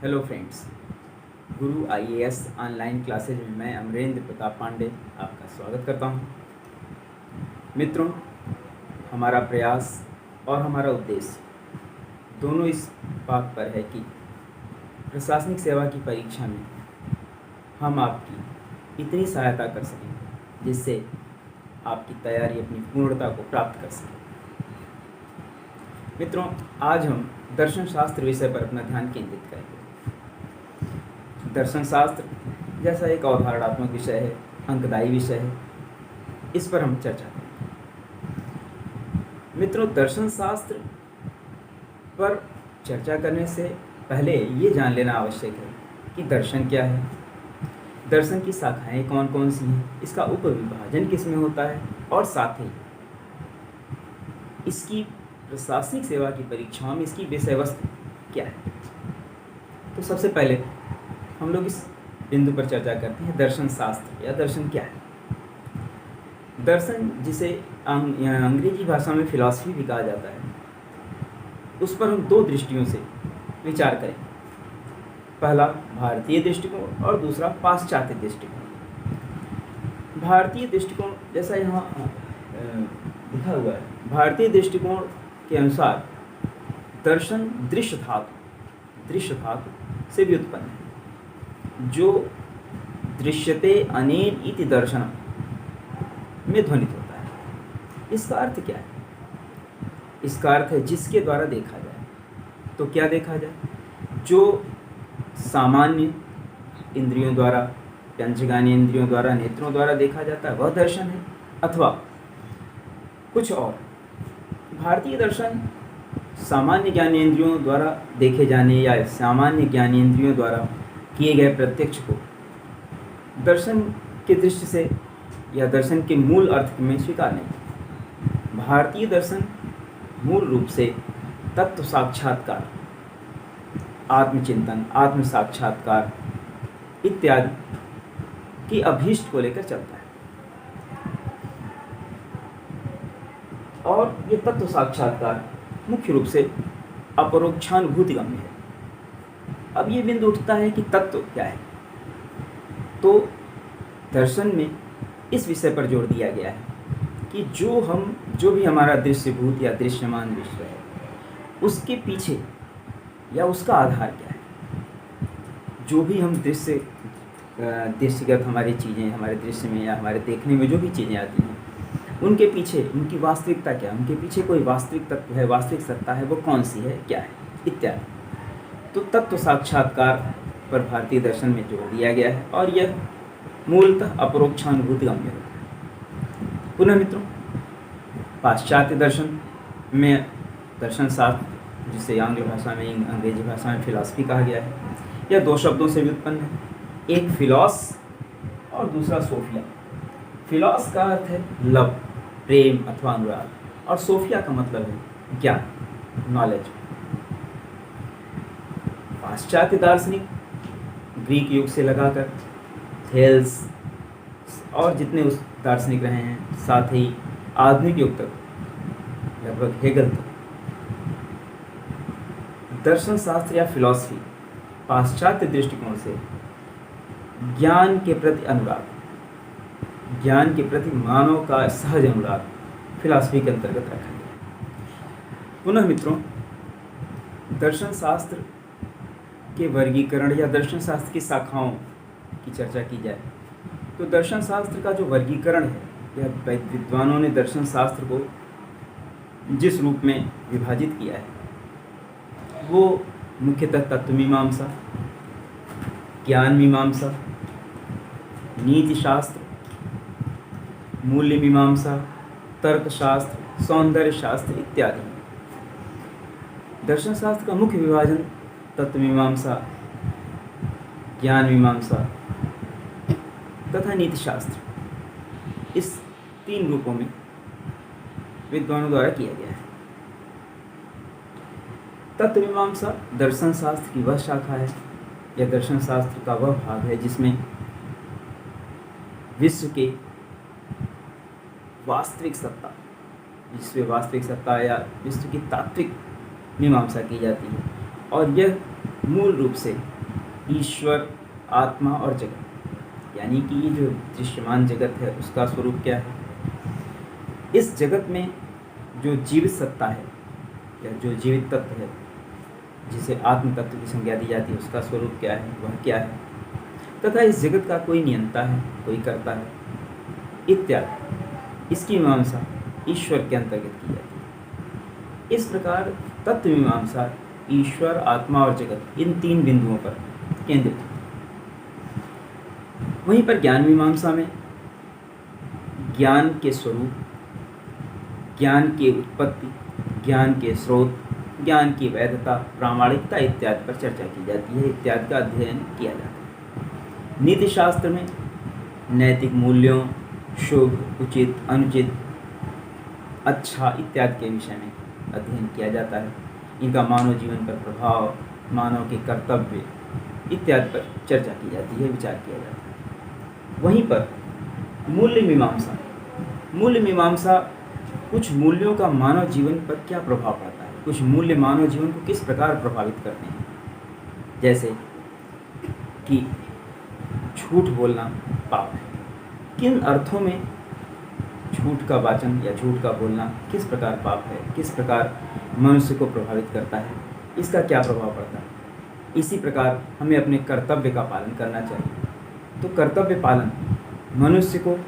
Hello friends. गुरु IAS online classes में मैं अमरेंद्र प्रताप पांडे आपका स्वागत करता हूं। मित्रों, हमारा प्रयास और हमारा उद्देश्य दोनों इस बात पर है कि प्रशासनिक सेवा की परीक्षा में हम आपकी इतनी सहायता कर सकें जिससे आपकी तैयारी अपनी पूर्णता को प्राप्त कर सकें। मित्रों, आज हम दर्शन शास्त्र विषय पर अपना ध्यान केंद्रित करेंगे। दर्शन शास्त्र जैसा एक अवधारणात्मक विषय है, अंकदायी विषय है, इस पर हम चर्चा करेंगे। मित्रों, दर्शन शास्त्र पर चर्चा करने से पहले ये जान लेना आवश्यक है कि दर्शन क्या है, दर्शन की शाखाएं कौन कौन सी हैं, इसका उपविभाजन किस में होता है और साथ ही इसकी प्रशासनिक सेवा की परीक्षाओं में इसकी विषय वस्तु क्या है। तो सबसे पहले हम लोग इस बिंदु पर चर्चा करते हैं, दर्शन शास्त्र या दर्शन क्या है। दर्शन, जिसे अंग्रेजी भाषा में फिलॉसफी भी कहा जाता है, उस पर हम दो दृष्टियों से विचार करें। पहला भारतीय दृष्टिकोण और दूसरा पाश्चात्य दृष्टिकोण। भारतीय दृष्टिकोण जैसा यहाँ लिखा हुआ है, भारतीय दृष्टिकोण के अनुसार दर्शन दृश्य धातु से व्युत्पन्न है, जो दृश्यते अनेन इति दर्शनम में ध्वनित होता है। इसका अर्थ क्या है? इसका अर्थ है जिसके द्वारा देखा जाए। तो क्या देखा जाए? जो सामान्य इंद्रियों द्वारा, पंचज्ञानीय इंद्रियों द्वारा, नेत्रों द्वारा देखा जाता है वह दर्शन है, अथवा कुछ और। भारतीय दर्शन सामान्य ज्ञानेंद्रियों द्वारा देखे जाने या सामान्य ज्ञानेंद्रियों द्वारा किए गए प्रत्यक्ष को दर्शन के दृष्टि से या दर्शन के मूल अर्थ में स्वीकार नहीं। भारतीय दर्शन मूल रूप से तत्व साक्षात्कार, आत्मचिंतन, आत्म साक्षात्कार इत्यादि की अभीष्ट को लेकर चलता है। और ये तत्व साक्षात्कार मुख्य रूप से अपरोक्षानुभूतिगम्य है। अब ये बिंदु उठता है कि तत्व क्या है। तो दर्शन में इस विषय पर जोर दिया गया है कि जो भी हमारा दृश्यभूत या दृश्यमान विश्व है, उसके पीछे या उसका आधार क्या है। जो भी हम दृश्यगत हमारी चीज़ें, हमारे दृश्य में या हमारे देखने में जो भी चीज़ें आती हैं, उनके पीछे उनकी वास्तविकता क्या है, उनके पीछे कोई वास्तविक तत्व है, वास्तविक सत्ता है, वो कौन सी है, क्या है, इत्यादि। तो तत्व साक्षात्कार पर भारतीय दर्शन में जोर दिया गया है और यह मूलतः अपरोक्षानुभूतिगम्य होता है। पुनः मित्रों, पाश्चात्य दर्शन में दर्शन शास्त्र, जिसे आंग्ल भाषा में, अंग्रेजी भाषा में फिलॉसफी कहा गया है, यह दो शब्दों से व्युत्पन्न है, एक फिलॉस और दूसरा सोफिया। फिलॉस का अर्थ है लव, प्रेम अथवा अनुराग, और सोफिया का मतलब है ज्ञान, नॉलेज। पाश्चात्य दार्शनिक ग्रीक युग से लगाकर थेल्स और जितने उस दार्शनिक रहे हैं, साथ ही आधुनिक युग तक, लगभग हेगल तक, दर्शन शास्त्र या फिलॉसफी पाश्चात्य दृष्टिकोण से ज्ञान के प्रति अनुराग, ज्ञान के प्रति मानव का सहज अनुराग फिलॉसफी के अंतर्गत रखा गया। पुनः मित्रों, दर्शन शास्त्र के वर्गीकरण या दर्शन शास्त्र की शाखाओं की चर्चा की जाए तो दर्शन शास्त्र का जो वर्गीकरण है, यह विद्वानों ने दर्शन शास्त्र को जिस रूप में विभाजित किया है, वो मुख्यतः तत्व मीमांसा, ज्ञान मीमांसा, नीति शास्त्र, मूल्य मीमांसा, तर्कशास्त्र, सौंदर्य शास्त्र इत्यादि। दर्शन शास्त्र का मुख्य विभाजन तत्व मीमांसा, ज्ञान मीमांसा तथा नीति शास्त्र, इस तीन रूपों में विद्वानों द्वारा किया गया है। तत्व मीमांसा दर्शन शास्त्र की वह शाखा है या दर्शन शास्त्र का वह भाग है जिसमें विश्व के वास्तविक सत्ता या विश्व की तात्विक मीमांसा की जाती है और यह मूल रूप से ईश्वर, आत्मा और जगत, यानी कि ये जो दृश्यमान जगत है उसका स्वरूप क्या है। इस जगत में जो जीवित सत्ता है या जो जीवित तत्व है, जिसे आत्म तत्व की संज्ञा दी जाती है, उसका स्वरूप क्या है, वह क्या है, तथा इस जगत का कोई नियंता है, कोई करता है इत्यादि। इसकी मीमांसा ईश्वर के अंतर्गत की जाती है। इस प्रकार तत्व मीमांसा ईश्वर, आत्मा और जगत, इन 3 बिंदुओं पर केंद्रित है। वहीं पर ज्ञान मीमांसा में ज्ञान के स्वरूप, ज्ञान की उत्पत्ति, ज्ञान के स्रोत, ज्ञान की वैधता, प्रामाणिकता इत्यादि पर चर्चा की जाती है, इत्यादि का अध्ययन किया जाता है। नीति शास्त्र में नैतिक मूल्यों, शुभ, उचित, अनुचित, अच्छा इत्यादि के विषय में अध्ययन किया जाता है। इनका मानव जीवन पर प्रभाव, मानव के कर्तव्य इत्यादि पर चर्चा की जाती है, विचार किया जाता है। वहीं पर मूल्य मीमांसा कुछ मूल्यों का मानव जीवन पर क्या प्रभाव पड़ता है, कुछ मूल्य मानव जीवन को किस प्रकार प्रभावित करते हैं। जैसे कि झूठ बोलना पाप है, किन अर्थों में झूठ का वाचन या झूठ का बोलना किस प्रकार पाप है, किस प्रकार मनुष्य को प्रभावित करता है, इसका क्या प्रभाव पड़ता है। इसी प्रकार हमें अपने कर्तव्य का पालन करना चाहिए। तो कर्तव्य पालन मनुष्य को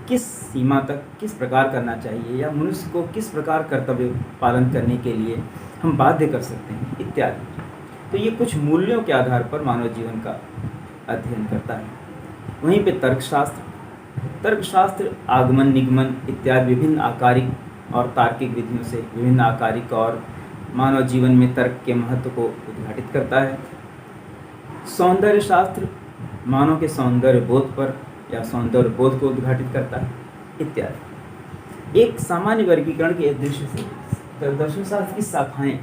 किस सीमा तक किस प्रकार करना चाहिए, या मनुष्य को किस प्रकार कर्तव्य पालन करने के लिए हम बाध्य कर सकते हैं इत्यादि। तो ये कुछ मूल्यों के आधार पर मानव जीवन का अध्ययन करता है। वहीं पे तर्कशास्त्र आगमन, निगमन इत्यादि विभिन्न आकारिक और तार्किक विधियों से विभिन्न आकारिक और मानव जीवन में तर्क के महत्व को उद्घाटित करता है। सौंदर्य शास्त्र मानव के सौंदर्य बोध पर या सौंदर्य बोध को उद्घाटित करता है इत्यादि। एक सामान्य वर्गीकरण के दृष्टि से दर्शन शास्त्र की शाखाएं,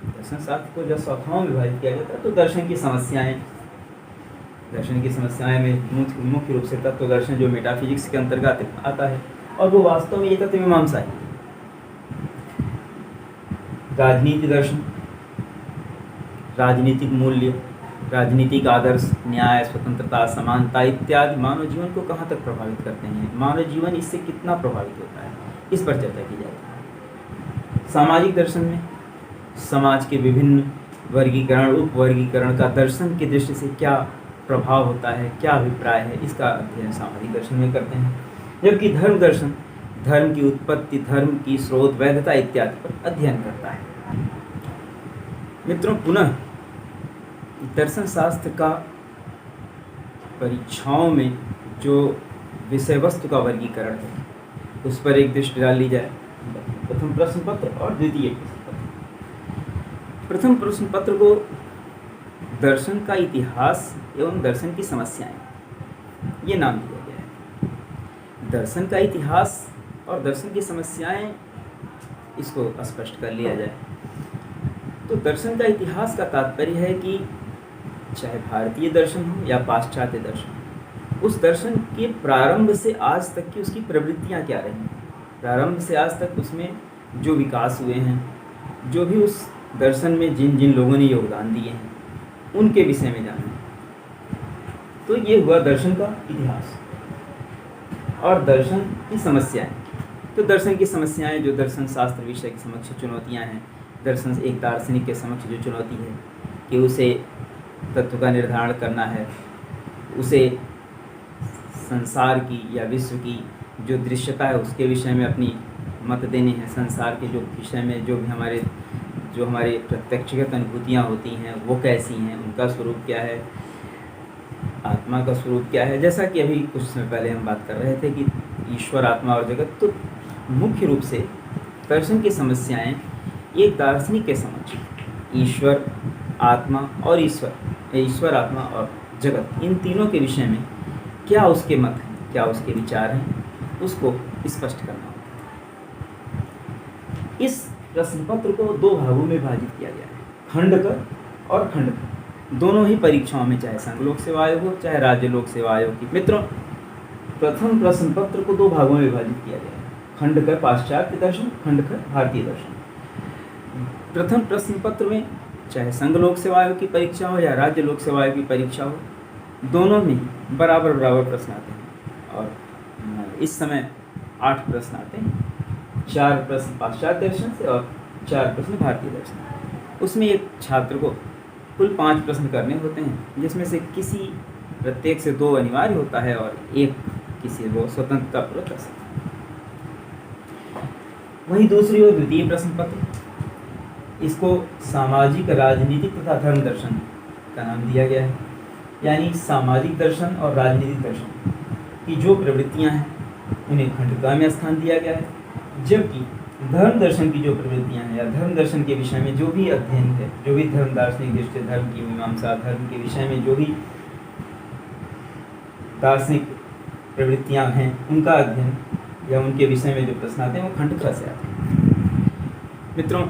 दर्शन शास्त्र को जब शाखाओं में विभाजित किया जाता है तो दर्शन की समस्याएं में मुख्य रूप से तत्व दर्शन जो मेटाफिजिक्स के अंतर्गत आता है, और वो वास्तव में ये तत्व मीमांसा है। राजनीति दर्शन, राजनीतिक मूल्य, राजनीतिक आदर्श, न्याय, स्वतंत्रता, समानता इत्यादि मानव जीवन को कहाँ तक प्रभावित करते हैं, मानव जीवन इससे कितना प्रभावित होता है, इस पर चर्चा की जाती है। सामाजिक दर्शन में समाज के विभिन्न वर्गीकरण, उप वर्गीकरण का दर्शन की दृष्टि से क्या प्रभाव होता है, क्या अभिप्राय है, इसका अध्ययन सामाजिक दर्शन में करते हैं। जबकि धर्म दर्शन धर्म की उत्पत्ति, धर्म की स्रोत, वैधता इत्यादि पर अध्ययन करता है। मित्रों, पुनः दर्शन शास्त्र का परीक्षाओं में जो विषय वस्तु का वर्गीकरण है उस पर एक दृष्टि डाल ली जाए। प्रथम प्रश्न पत्र और द्वितीय प्रश्न पत्र। प्रथम प्रश्न पत्र को दर्शन का इतिहास एवं दर्शन की समस्याएं ये नाम दिया गया है। दर्शन का इतिहास और दर्शन की समस्याएं, इसको स्पष्ट कर लिया जाए तो दर्शन का इतिहास का तात्पर्य है कि चाहे भारतीय दर्शन हो या पाश्चात्य दर्शन, उस दर्शन के प्रारंभ से आज तक की उसकी प्रवृत्तियां क्या रही, प्रारंभ से आज तक उसमें जो विकास हुए हैं, जो भी उस दर्शन में जिन जिन लोगों ने योगदान दिए हैं, उनके विषय में जाना। तो ये हुआ दर्शन का इतिहास। और दर्शन की समस्याएं, तो दर्शन की समस्याएं जो दर्शन शास्त्र विषय के समक्ष चुनौतियां हैं, दर्शन एक दार्शनिक के समक्ष जो चुनौती है कि उसे तत्व का निर्धारण करना है, उसे संसार की या विश्व की जो दृश्यता है उसके विषय में अपनी मत देने हैं, संसार के जो विषय में जो हमारे प्रत्यक्षगत अनुभूतियाँ होती हैं वो कैसी हैं, उनका स्वरूप क्या है, आत्मा का स्वरूप क्या है। जैसा कि अभी कुछ समय पहले हम बात कर रहे थे कि ईश्वर, आत्मा और जगत, तो मुख्य रूप से दर्शन की समस्याएं एक दार्शनिक के समक्ष ईश्वर, आत्मा और ईश्वर, आत्मा और जगत, इन तीनों के विषय में क्या उसके मत हैं, क्या उसके विचार हैं, उसको स्पष्ट करना होता है। इस प्रश्न पत्र को 2 भागों में विभाजित किया गया है, खंडकर और खंडकर। दोनों ही परीक्षाओं में, चाहे संघ लोक सेवा आयोग हो चाहे राज्य लोक सेवा आयोग की। मित्रों, प्रथम प्रश्न पत्र को 2 भागों में विभाजित किया गया है, खंडकर पाश्चात्य दर्शन, खंडकर भारतीय दर्शन। प्रथम प्रश्न पत्र में चाहे संघ लोक सेवा आयोग की परीक्षा हो या राज्य लोक सेवा आयोग की परीक्षा हो, दोनों में बराबर बराबर प्रश्न आते हैं। और इस समय 8 प्रश्न आते हैं, 4 प्रश्न पाश्चात्य दर्शन से और 4 प्रश्न भारतीय दर्शन। उसमें एक छात्र को कुल 5 प्रश्न करने होते हैं, जिसमें से किसी प्रत्येक से 2 अनिवार्य होता है और एक किसी को स्वतंत्रता पूर्वक कर सकता है। वहीं दूसरी ओर द्वितीय प्रश्न पत्र, इसको सामाजिक, राजनीतिक तथा धर्म दर्शन का नाम दिया गया है। यानी सामाजिक दर्शन और राजनीतिक दर्शन की जो प्रवृत्तियां हैं उन्हें खंडिका में स्थान दिया गया है, जबकि धर्म दर्शन की जो प्रवृत्तियां हैं या धर्म दर्शन के विषय में जो भी अध्ययन है, जो भी धर्म दार्शनिक दृष्टि, धर्म की मीमांसा, धर्म के विषय में जो भी दार्शनिक प्रवृत्तियां हैं, उनका अध्ययन या उनके विषय में जो प्रश्न आते हैं वो खंडिका से आते हैं। मित्रों,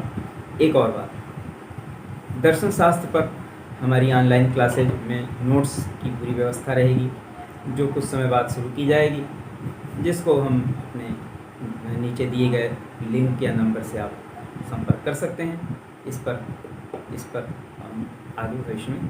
एक और बात, दर्शन शास्त्र पर हमारी ऑनलाइन क्लासेज में नोट्स की पूरी व्यवस्था रहेगी, जो कुछ समय बाद शुरू की जाएगी, जिसको हम अपने नीचे दिए गए लिंक या नंबर से आप संपर्क कर सकते हैं। इस पर हम आगे भविष्य में